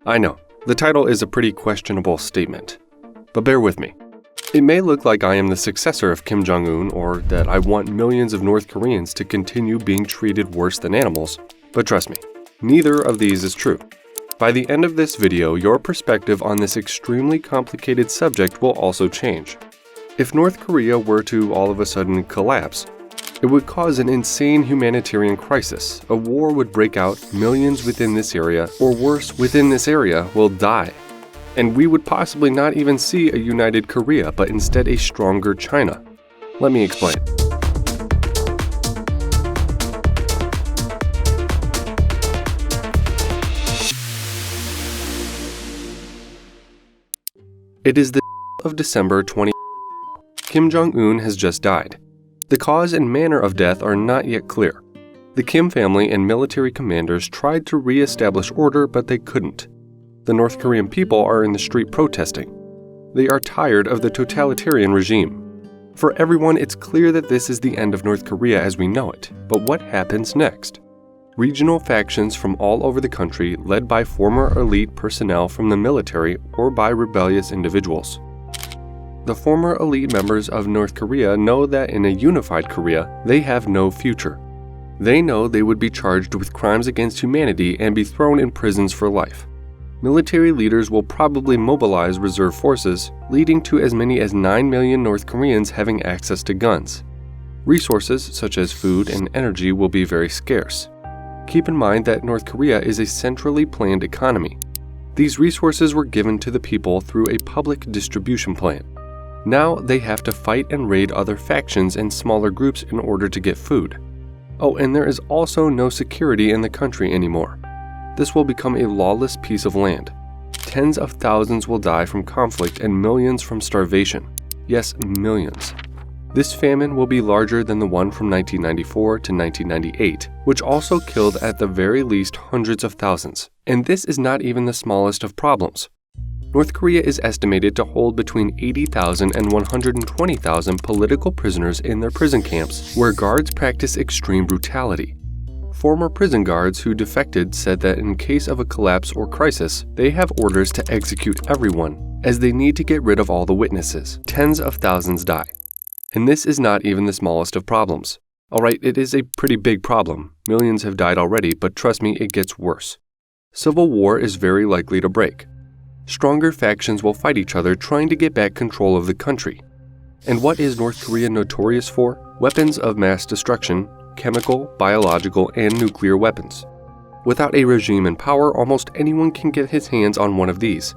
I know, the title is a pretty questionable statement, but bear with me. It may look like I am the successor of Kim Jong Un or that I want millions of North Koreans to continue being treated worse than animals, but trust me, neither of these is true. By the end of this video, your perspective on this extremely complicated subject will also change. If North Korea were to all of a sudden collapse, it would cause an insane humanitarian crisis. A war would break out, millions within this area, or worse, within this area, will die. And we would possibly not even see a united Korea, but instead a stronger China. Let me explain. It is the of December 20. Kim Jong Un has just died. The cause and manner of death are not yet clear. The Kim family and military commanders tried to re-establish order, but they couldn't. The North Korean people are in the street protesting. They are tired of the totalitarian regime. For everyone, it's clear that this is the end of North Korea as we know it. But what happens next? Regional factions from all over the country, led by former elite personnel from the military or by rebellious individuals. The former elite members of North Korea know that in a unified Korea, they have no future. They know they would be charged with crimes against humanity and be thrown in prisons for life. Military leaders will probably mobilize reserve forces, leading to as many as 9 million North Koreans having access to guns. Resources such as food and energy will be very scarce. Keep in mind that North Korea is a centrally planned economy. These resources were given to the people through a public distribution plan. Now they have to fight and raid other factions and smaller groups in order to get food. Oh, and there is also no security in the country anymore. This will become a lawless piece of land. Tens of thousands will die from conflict and millions from starvation. Yes, millions. This famine will be larger than the one from 1994 to 1998, which also killed at the very least hundreds of thousands. And this is not even the smallest of problems. North Korea is estimated to hold between 80,000 and 120,000 political prisoners in their prison camps, where guards practice extreme brutality. Former prison guards who defected said that in case of a collapse or crisis, they have orders to execute everyone, as they need to get rid of all the witnesses. Tens of thousands die. And this is not even the smallest of problems. Alright, it is a pretty big problem. Millions have died already, but trust me, it gets worse. Civil war is very likely to break. Stronger factions will fight each other trying to get back control of the country. And what is North Korea notorious for? Weapons of mass destruction, chemical, biological, and nuclear weapons. Without a regime in power, almost anyone can get his hands on one of these.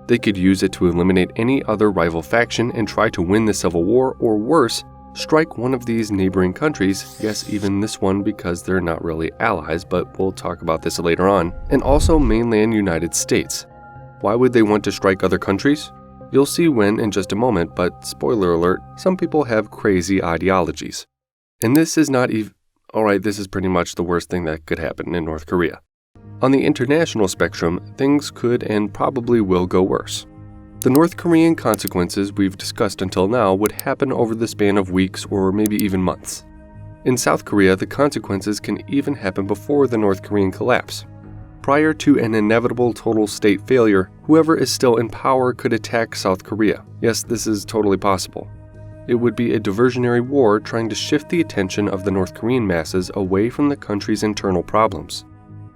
They could use it to eliminate any other rival faction and try to win the civil war, or worse, strike one of these neighboring countries, yes, even this one because they're not really allies, but we'll talk about this later on, and also mainland United States. Why would they want to strike other countries? You'll see when in just a moment, but spoiler alert, some people have crazy ideologies. And this is not even... Alright, this is pretty much the worst thing that could happen in North Korea. On the international spectrum, things could and probably will go worse. The North Korean consequences we've discussed until now would happen over the span of weeks or maybe even months. In South Korea, the consequences can even happen before the North Korean collapse. Prior to an inevitable total state failure, whoever is still in power could attack South Korea. Yes, this is totally possible. It would be a diversionary war trying to shift the attention of the North Korean masses away from the country's internal problems.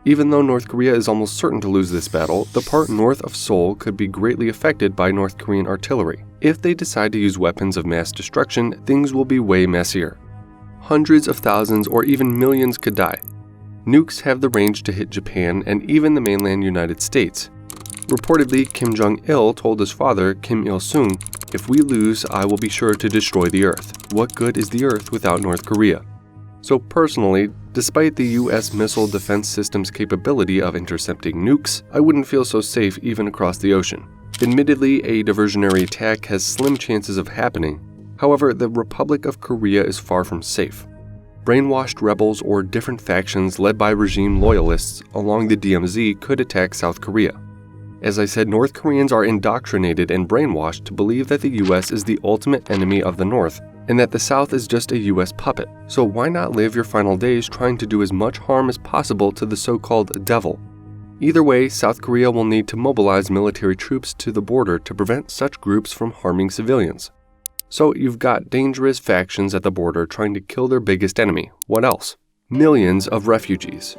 Even though North Korea is almost certain to lose this battle, the part north of Seoul could be greatly affected by North Korean artillery. If they decide to use weapons of mass destruction, things will be way messier. Hundreds of thousands or even millions could die. Nukes have the range to hit Japan and even the mainland United States. Reportedly, Kim Jong-il told his father, Kim Il-sung, "If we lose, I will be sure to destroy the Earth. What good is the Earth without North Korea?" So personally, despite the US missile defense system's capability of intercepting nukes, I wouldn't feel so safe even across the ocean. Admittedly, a diversionary attack has slim chances of happening. However, the Republic of Korea is far from safe. Brainwashed rebels or different factions led by regime loyalists along the DMZ could attack South Korea. As I said, North Koreans are indoctrinated and brainwashed to believe that the US is the ultimate enemy of the North, and that the South is just a US puppet. So why not live your final days trying to do as much harm as possible to the so-called devil? Either way, South Korea will need to mobilize military troops to the border to prevent such groups from harming civilians. So you've got dangerous factions at the border trying to kill their biggest enemy. What else? Millions of refugees.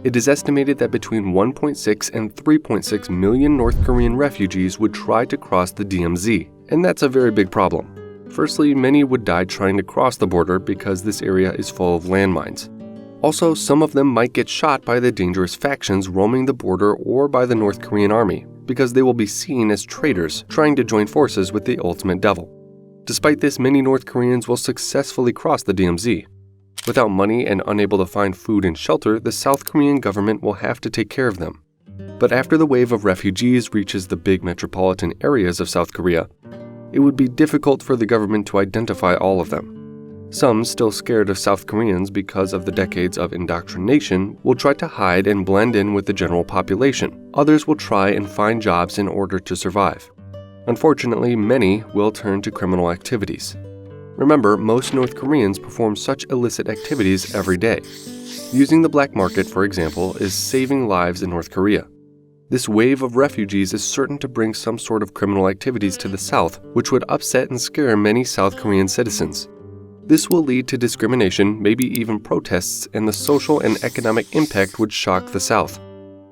It is estimated that between 1.6 and 3.6 million North Korean refugees would try to cross the DMZ, and that's a very big problem. Firstly, many would die trying to cross the border because this area is full of landmines. Also, some of them might get shot by the dangerous factions roaming the border or by the North Korean army, because they will be seen as traitors trying to join forces with the ultimate devil. Despite this, many North Koreans will successfully cross the DMZ. Without money and unable to find food and shelter, the South Korean government will have to take care of them. But after the wave of refugees reaches the big metropolitan areas of South Korea, it would be difficult for the government to identify all of them. Some, still scared of South Koreans because of the decades of indoctrination, will try to hide and blend in with the general population. Others will try and find jobs in order to survive. Unfortunately, many will turn to criminal activities. Remember, most North Koreans perform such illicit activities every day. Using the black market, for example, is saving lives in North Korea. This wave of refugees is certain to bring some sort of criminal activities to the South, which would upset and scare many South Korean citizens. This will lead to discrimination, maybe even protests, and the social and economic impact would shock the South.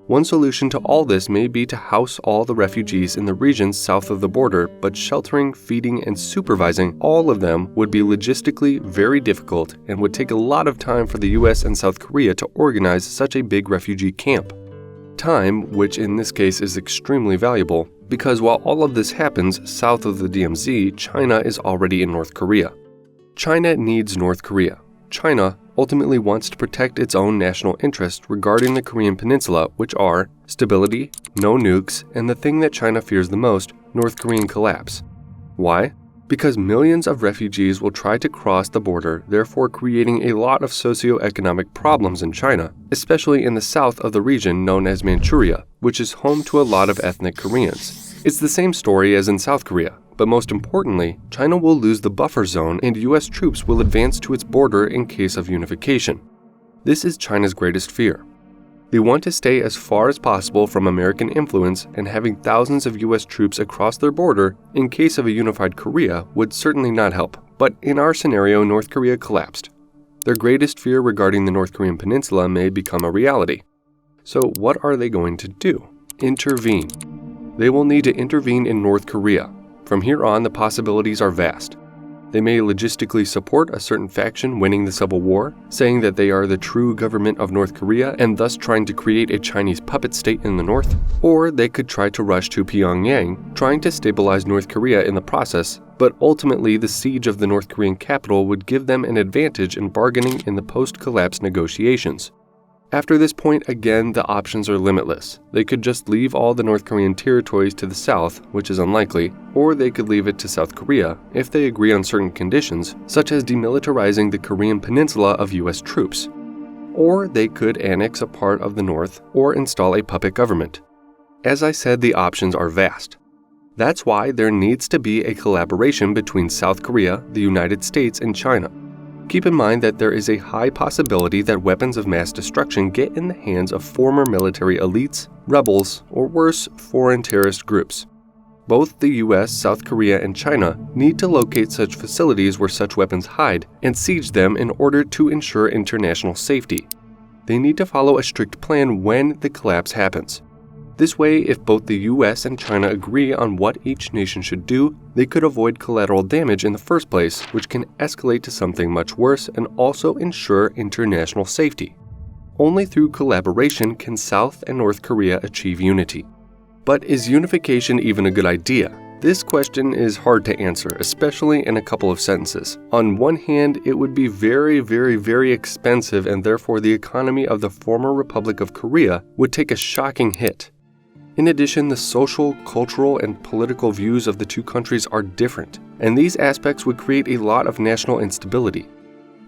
One solution to all this may be to house all the refugees in the regions south of the border, but sheltering, feeding, and supervising all of them would be logistically very difficult and would take a lot of time for the US and South Korea to organize such a big refugee camp. Time, which in this case is extremely valuable, because while all of this happens south of the DMZ, China is already in North Korea. China needs North Korea. China ultimately wants to protect its own national interests regarding the Korean Peninsula, which are stability, no nukes, and the thing that China fears the most, North Korean collapse. Why? Because millions of refugees will try to cross the border, therefore creating a lot of socio-economic problems in China, especially in the south of the region known as Manchuria, which is home to a lot of ethnic Koreans. It's the same story as in South Korea. But most importantly, China will lose the buffer zone and US troops will advance to its border in case of unification. This is China's greatest fear. They want to stay as far as possible from American influence, and having thousands of US troops across their border in case of a unified Korea would certainly not help. But in our scenario, North Korea collapsed. Their greatest fear regarding the North Korean peninsula may become a reality. So what are they going to do? Intervene. They will need to intervene in North Korea. From here on, the possibilities are vast. They may logistically support a certain faction winning the civil war, saying that they are the true government of North Korea and thus trying to create a Chinese puppet state in the north. Or they could try to rush to Pyongyang, trying to stabilize North Korea in the process, but ultimately the siege of the North Korean capital would give them an advantage in bargaining in the post-collapse negotiations. After this point, again, the options are limitless. They could just leave all the North Korean territories to the south, which is unlikely, or they could leave it to South Korea if they agree on certain conditions, such as demilitarizing the Korean peninsula of US troops. Or they could annex a part of the north or install a puppet government. As I said, the options are vast. That's why there needs to be a collaboration between South Korea, the United States, and China. Keep in mind that there is a high possibility that weapons of mass destruction get in the hands of former military elites, rebels, or worse, foreign terrorist groups. Both the US, South Korea, and China need to locate such facilities where such weapons hide and siege them in order to ensure international safety. They need to follow a strict plan when the collapse happens. This way, if both the US and China agree on what each nation should do, they could avoid collateral damage in the first place, which can escalate to something much worse and also ensure international safety. Only through collaboration can South and North Korea achieve unity. But is unification even a good idea? This question is hard to answer, especially in a couple of sentences. On one hand, it would be very expensive, and therefore the economy of the former Republic of Korea would take a shocking hit. In addition, the social, cultural, and political views of the two countries are different, and these aspects would create a lot of national instability.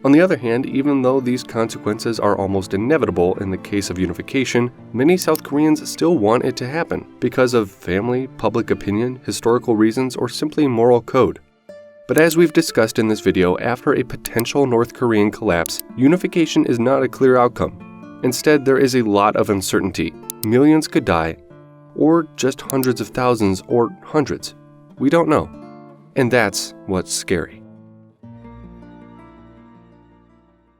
On the other hand, even though these consequences are almost inevitable in the case of unification, many South Koreans still want it to happen because of family, public opinion, historical reasons, or simply moral code. But as we've discussed in this video, after a potential North Korean collapse, unification is not a clear outcome. Instead, there is a lot of uncertainty. millions could die, or just hundreds of thousands or hundreds. We don't know. And that's what's scary.